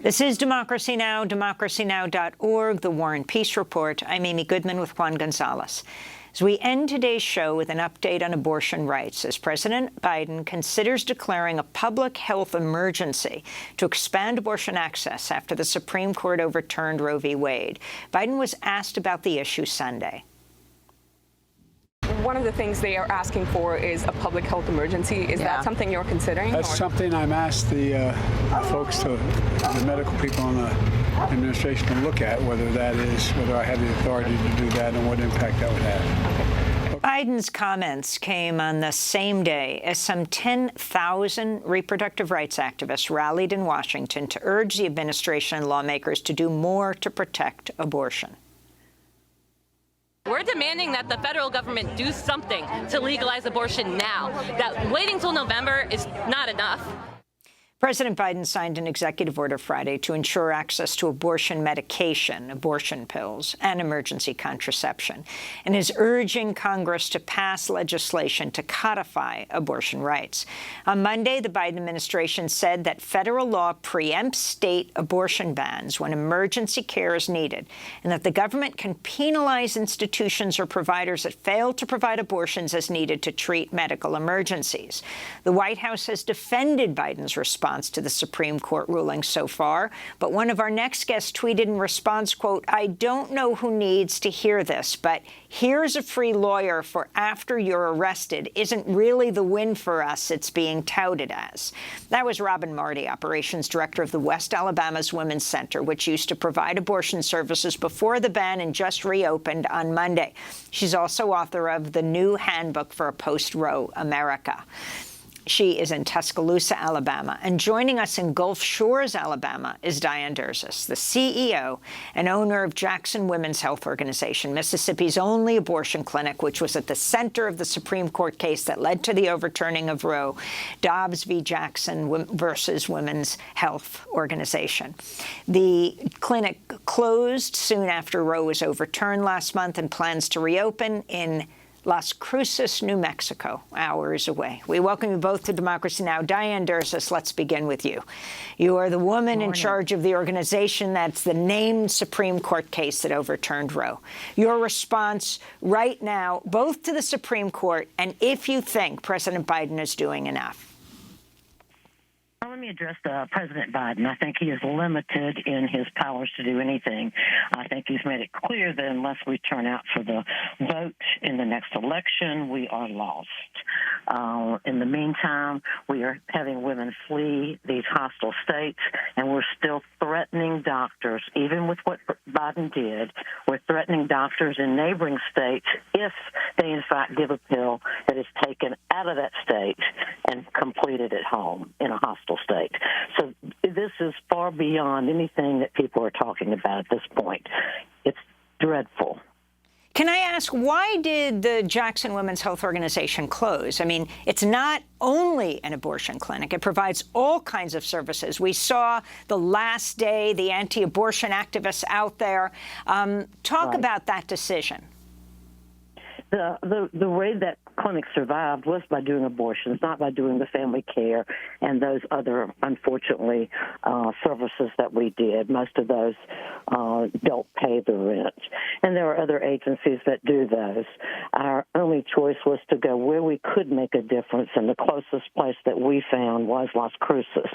This is Democracy Now!, democracynow.org, The War and Peace Report. I'm Amy Goodman with Juan Gonzalez. As we end today's show with an update on abortion rights, as President Biden considers declaring a public health emergency to expand abortion access after the Supreme Court overturned Roe v. Wade, Biden was asked about the issue Sunday. One of the things they are asking for is a public health emergency. Is that something you're considering? That's something I'm asked the folks, the medical people in the administration to look at, whether I have the authority to do that and what impact that would have. Biden's comments came on the same day as some 10,000 reproductive rights activists rallied in Washington to urge the administration and lawmakers to do more to protect abortion. We're demanding that the federal government do something to legalize abortion now, that waiting till November is not enough. President Biden signed an executive order Friday to ensure access to abortion medication, abortion pills, and emergency contraception, and is urging Congress to pass legislation to codify abortion rights. On Monday, the Biden administration said that federal law preempts state abortion bans when emergency care is needed, and that the government can penalize institutions or providers that fail to provide abortions as needed to treat medical emergencies. The White House has defended Biden's response to the Supreme Court ruling so far, but one of our next guests tweeted in response, quote, "I don't know who needs to hear this, but here's a free lawyer for after you're arrested isn't really the win for us it's being touted as." That was Robin Marty, operations director of the West Alabama's Women's Center, which used to provide abortion services before the ban and just reopened on Monday. She's also author of the new handbook for a post-Roe America. She is in Tuscaloosa, Alabama. And joining us in Gulf Shores, Alabama, is Diane Derzis, the CEO and owner of Jackson Women's Health Organization, Mississippi's only abortion clinic, which was at the center of the Supreme Court case that led to the overturning of Roe, Dobbs v. Jackson versus Women's Health Organization. The clinic closed soon after Roe was overturned last month and plans to reopen in Las Cruces, New Mexico, hours away. We welcome you both to Democracy Now! Diane Derzis, let's begin with you. You are the woman in charge of the organization that's the named Supreme Court case that overturned Roe. Your response right now, both to the Supreme Court and if you think President Biden is doing enough. Let me address President Biden. I think he is limited in his powers to do anything. I think he's made it clear that unless we turn out for the vote in the next election, we are lost. In the meantime, we are having women flee these hostile states, and we're still threatening doctors. Even with what Biden did, we're threatening doctors in neighboring states if they, in fact, give a pill that is taken out of that state and completed at home in a hostile state. So this is far beyond anything that people are talking about at this point. It's dreadful. Can I ask, why did the Jackson Women's Health Organization close? I mean, it's not only an abortion clinic. It provides all kinds of services. We saw the last day, the anti-abortion activists out there. Talk about that decision. The way that clinic survived was by doing abortions, not by doing the family care and those other, unfortunately, services that we did. Most of those don't pay the rent. And there are other agencies that do those. Our only choice was to go where we could make a difference, and the closest place that we found was Las Cruces.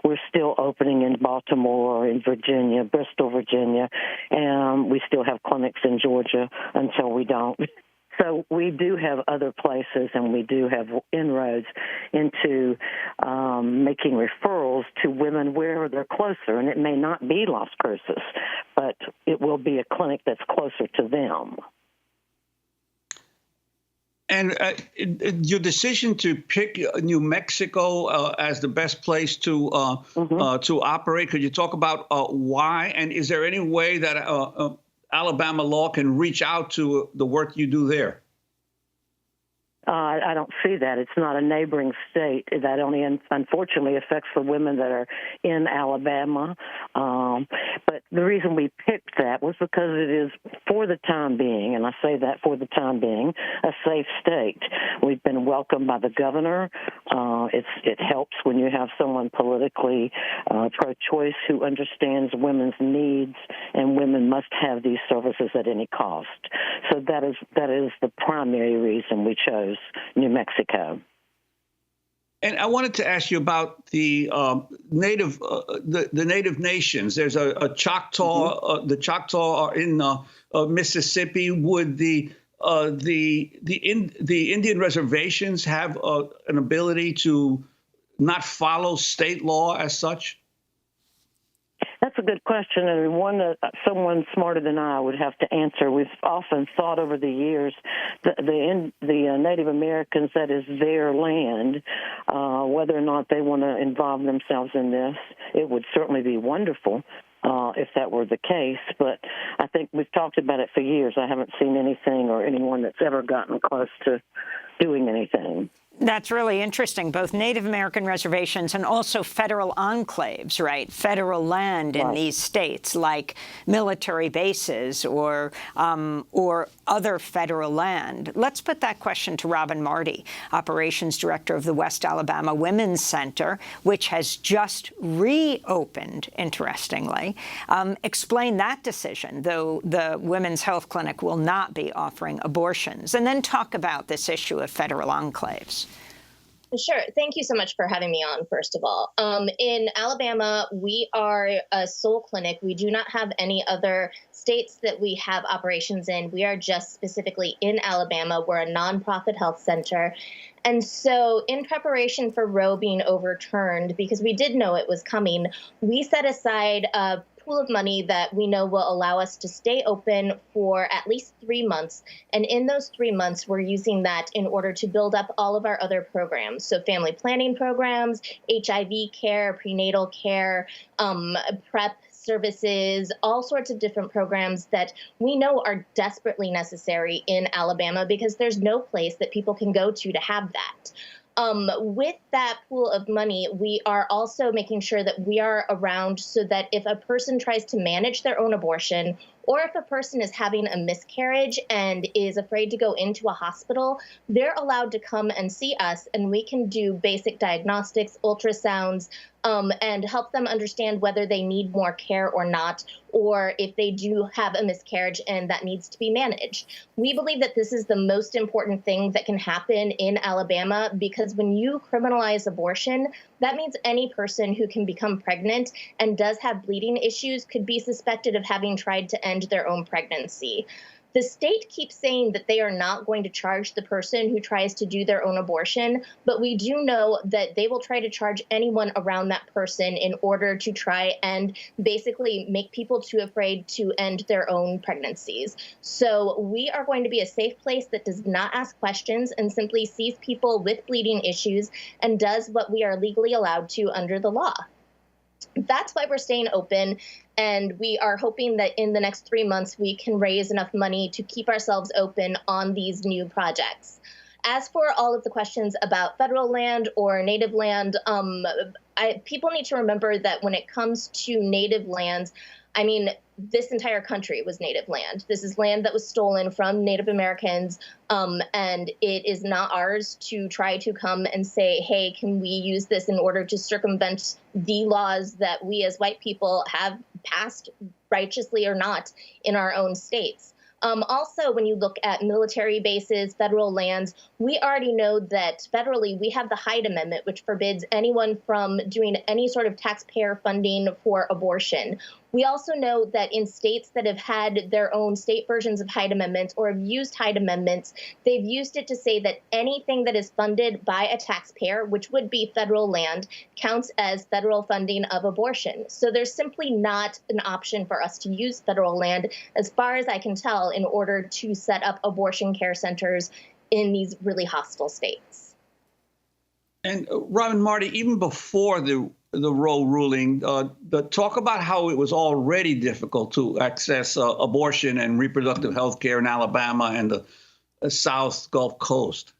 We're still opening in Baltimore, in Virginia, Bristol, Virginia, and we still have clinics in Georgia until we don't. So we do have other places, and we do have inroads into making referrals to women where they're closer. And it may not be Las Cruces, but it will be a clinic that's closer to them. And your decision to pick New Mexico as the best place to operate, could you talk about why? And is there any way that Alabama law can reach out to the work you do there? I don't see that. It's not a neighboring state. That only, unfortunately, affects the women that are in Alabama. But the reason we picked that was because it is, for the time being, and I say that for the time being, a safe state. We've been welcomed by the governor. It helps when you have someone politically pro-choice who understands women's needs, and women must have these services at any cost. So that is the primary reason we chose New Mexico. And I wanted to ask you about the native nations. There's a Choctaw. The Choctaw are in Mississippi. Would the Indian reservations have an ability to not follow state law as such? That's a good question, and one that someone smarter than I would have to answer. We've often thought over the years that the Native Americans, that is their land, whether or not they want to involve themselves in this. It would certainly be wonderful if that were the case, but I think we've talked about it for years. I haven't seen anything or anyone that's ever gotten close to doing anything. That's really interesting, both Native American reservations and also federal enclaves, right? Federal land in these states, like military bases or other federal land. Let's put that question to Robin Marty, Operations Director of the West Alabama Women's Center, which has just reopened, interestingly. Explain that decision, though the Women's Health Clinic will not be offering abortions, and then talk about this issue of federal enclaves. Sure. Thank you so much for having me on, first of all. In Alabama, we are a sole clinic. We do not have any other states that we have operations in. We are just specifically in Alabama. We're a nonprofit health center. And so in preparation for Roe being overturned, because we did know it was coming, we set aside a pool of money that we know will allow us to stay open for at least 3 months. And in those 3 months, we're using that in order to build up all of our other programs. So family planning programs, HIV care, prenatal care, PrEP services, all sorts of different programs that we know are desperately necessary in Alabama because there's no place that people can go to have that. With that pool of money, we are also making sure that we are around so that if a person tries to manage their own abortion, or if a person is having a miscarriage and is afraid to go into a hospital, they're allowed to come and see us, and we can do basic diagnostics, ultrasounds, and help them understand whether they need more care or not, or if they do have a miscarriage and that needs to be managed. We believe that this is the most important thing that can happen in Alabama, because when you criminalize abortion, that means any person who can become pregnant and does have bleeding issues could be suspected of having tried to end their own pregnancy. The state keeps saying that they are not going to charge the person who tries to do their own abortion, but we do know that they will try to charge anyone around that person in order to try and basically make people too afraid to end their own pregnancies. So we are going to be a safe place that does not ask questions and simply sees people with bleeding issues and does what we are legally allowed to under the law. That's why we're staying open, and we are hoping that in the next 3 months we can raise enough money to keep ourselves open on these new projects. As for all of the questions about federal land or native land, people need to remember that when it comes to native lands, I mean, this entire country was native land. This is land that was stolen from Native Americans, and it is not ours to try to come and say, hey, can we use this in order to circumvent the laws that we as white people have passed, righteously or not, in our own states. Also, when you look at military bases, federal lands, we already know that federally we have the Hyde Amendment, which forbids anyone from doing any sort of taxpayer funding for abortion. We also know that in states that have had their own state versions of Hyde Amendments or have used Hyde Amendments, they've used it to say that anything that is funded by a taxpayer, which would be federal land, counts as federal funding of abortion. So there's simply not an option for us to use federal land, as far as I can tell, in order to set up abortion care centers in these really hostile states. And Robin Marty, even before the Roe ruling, talk about how it was already difficult to access abortion and reproductive health care in Alabama and the South Gulf Coast.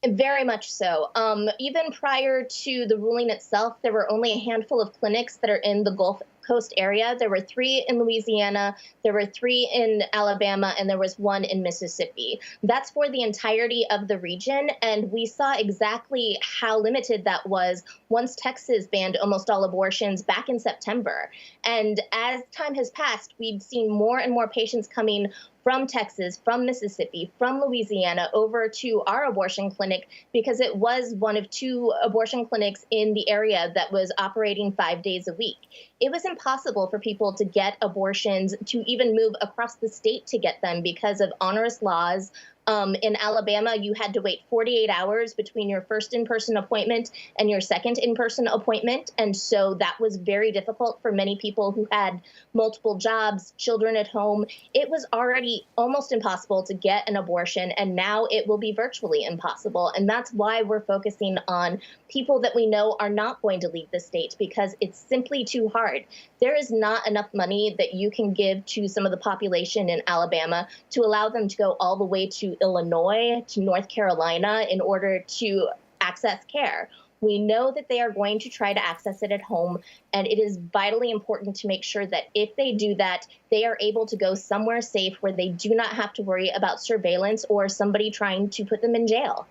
Very much so. Even prior to the ruling itself, there were only a handful of clinics that are in the Gulf Coast area. There were 3 in Louisiana, there were 3 in Alabama, and there was 1 in Mississippi. That's for the entirety of the region, and we saw exactly how limited that was once Texas banned almost all abortions back in September. And as time has passed, we've seen more and more patients coming from Texas, from Mississippi, from Louisiana over to our abortion clinic because it was one of 2 abortion clinics in the area that was operating 5 days a week. It was impossible for people to get abortions, to even move across the state to get them because of onerous laws. In Alabama, you had to wait 48 hours between your first in-person appointment and your second in-person appointment. And so that was very difficult for many people who had multiple jobs, children at home. It was already almost impossible to get an abortion, and now it will be virtually impossible. And that's why we're focusing on people that we know are not going to leave the state because it's simply too hard. There is not enough money that you can give to some of the population in Alabama to allow them to go all the way to Illinois, to North Carolina in order to access care. We know that they are going to try to access it at home, and it is vitally important to make sure that if they do that, they are able to go somewhere safe where they do not have to worry about surveillance or somebody trying to put them in jail.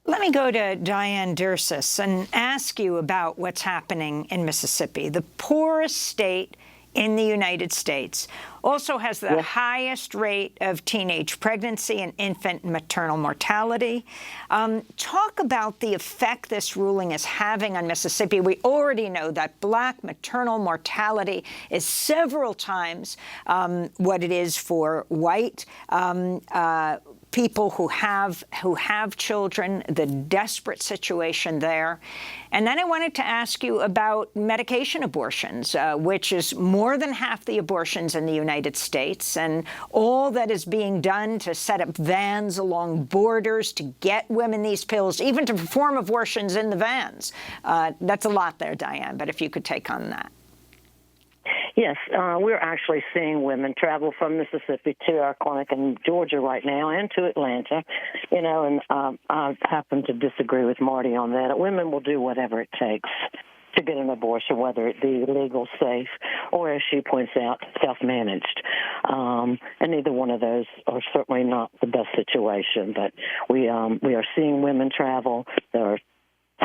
Let me go to Diane Derzis and ask you about what's happening in Mississippi. The poorest state in the United States also has the highest rate of teenage pregnancy and infant and maternal mortality. Talk about the effect this ruling is having on Mississippi. We already know that Black maternal mortality is several times what it is for white people who have children, the desperate situation there. And then I wanted to ask you about medication abortions, which is more than half the abortions in the United States, and all that is being done to set up vans along borders to get women these pills, even to perform abortions in the vans. That's a lot there, Diane, but if you could take on that. Yes, we're actually seeing women travel from Mississippi to our clinic in Georgia right now and to Atlanta, and I happen to disagree with Marty on that. Women will do whatever it takes to get an abortion, whether it be legal, safe, or, as she points out, self-managed. And neither one of those are certainly not the best situation, but we are seeing women travel. There are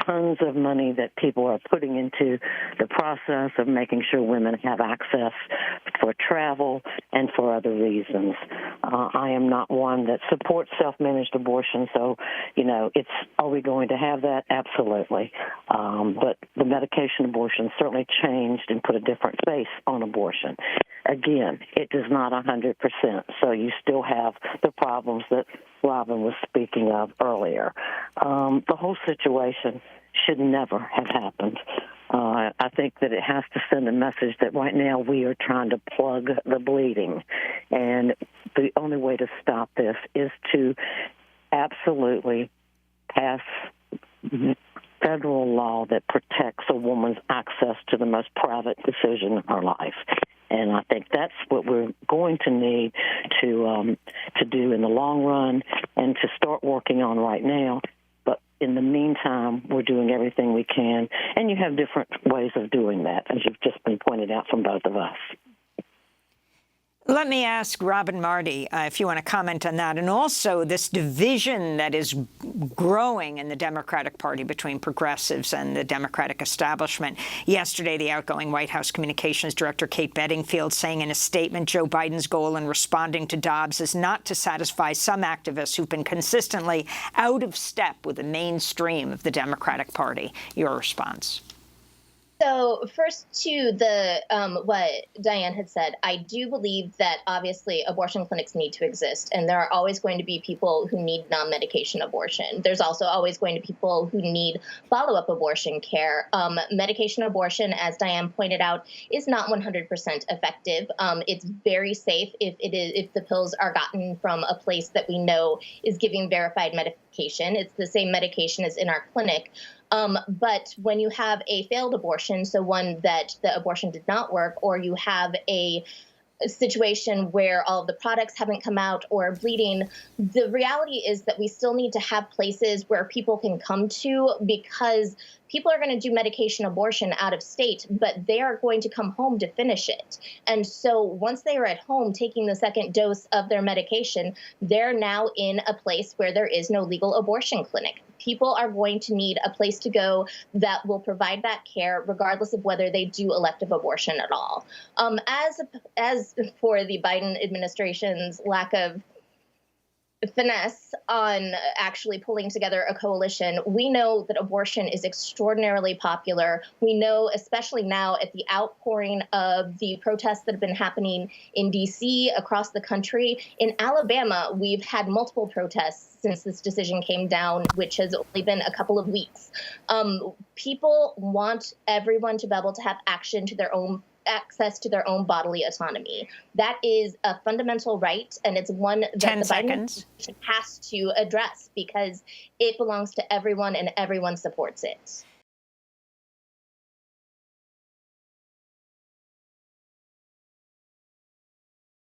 tons of money that people are putting into the process of making sure women have access for travel and for other reasons. I am not one that supports self-managed abortion, so, are we going to have that? Absolutely. But the medication abortion certainly changed and put a different face on abortion. Again, it is not 100%, so you still have the problems that Robin was speaking of earlier. The whole situation should never have happened. I think that it has to send a message that right now we are trying to plug the bleeding. And the only way to stop this is to absolutely pass federal law that protects a woman's access to the most private decision in her life. And I think that's what we're going to need to do in the long run and to start working on right now. But in the meantime, we're doing everything we can. And you have different ways of doing that, as you've just been pointed out from both of us. Let me ask Robin Marty if you want to comment on that, and also this division that is growing in the Democratic Party between progressives and the Democratic establishment. Yesterday, the outgoing White House Communications Director Kate Bedingfield saying in a statement Joe Biden's goal in responding to Dobbs is not to satisfy some activists who've been consistently out of step with the mainstream of the Democratic Party. Your response? So first to the what Diane had said, I do believe that obviously abortion clinics need to exist, and there are always going to be people who need non-medication abortion. There's also always going to be people who need follow-up abortion care. Medication abortion, as Diane pointed out, is not 100% effective. It's very safe if the pills are gotten from a place that we know is giving verified medication. It's the same medication as in our clinic. But when you have a failed abortion, so one that the abortion did not work, or you have a situation where all of the products haven't come out or bleeding, the reality is that we still need to have places where people can come to, because people are going to do medication abortion out of state, but they are going to come home to finish it. And so once they are at home taking the second dose of their medication, they're now in a place where there is no legal abortion clinic. People are going to need a place to go that will provide that care, regardless of whether they do elective abortion at all. As for the Biden administration's lack of finesse on actually pulling together a coalition, we know that abortion is extraordinarily popular. We know, especially now at the outpouring of the protests that have been happening in D.C., across the country. In Alabama, we've had multiple protests since this decision came down, which has only been a couple of weeks. People want everyone to be able to have access to their own bodily autonomy. That is a fundamental right, and it's one that the Biden administration has to address because it belongs to everyone and everyone supports it.